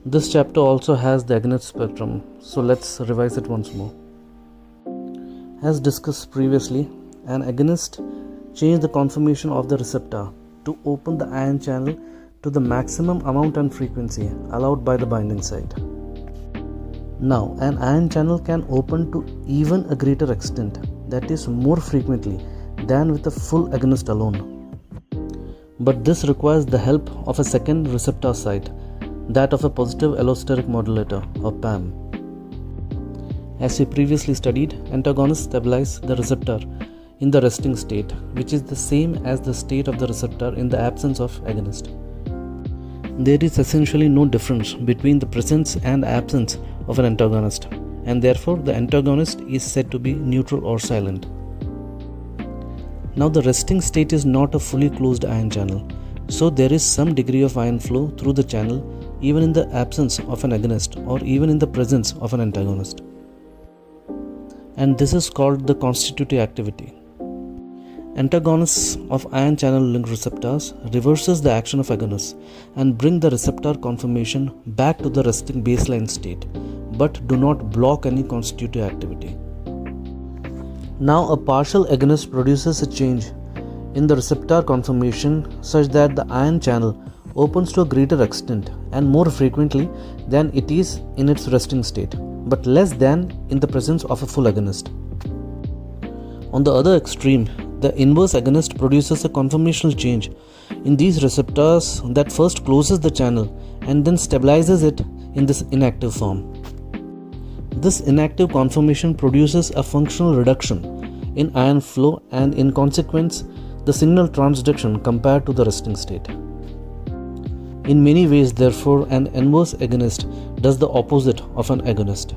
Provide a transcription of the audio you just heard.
This chapter also has the agonist spectrum, so let's revise it once more. As discussed previously, an agonist changes the conformation of the receptor to open the ion channel to the maximum amount and frequency allowed by the binding site. Now, an ion channel can open to even a greater extent, that is more frequently than with a full agonist alone. But this requires the help of a second receptor site, that of a positive allosteric modulator or PAM. As we previously studied, antagonists stabilize the receptor in the resting state, which is the same as the state of the receptor in the absence of agonist. There is essentially no difference between the presence and absence of an antagonist, and therefore the antagonist is said to be neutral or silent. Now, the resting state is not a fully closed ion channel, so there is some degree of ion flow through the channel even in the absence of an agonist or even in the presence of an antagonist. And this is called the constitutive activity. Antagonists of ion channel link receptors reverses the action of agonists and bring the receptor conformation back to the resting baseline state, but do not block any constitutive activity. Now, a partial agonist produces a change in the receptor conformation such that the ion channel opens to a greater extent and more frequently than it is in its resting state, but less than in the presence of a full agonist. On the other extreme, the inverse agonist produces a conformational change in these receptors that first closes the channel and then stabilizes it in this inactive form. This inactive conformation produces a functional reduction in ion flow and in consequence the signal transduction compared to the resting state. In many ways, therefore, an inverse agonist does the opposite of an agonist.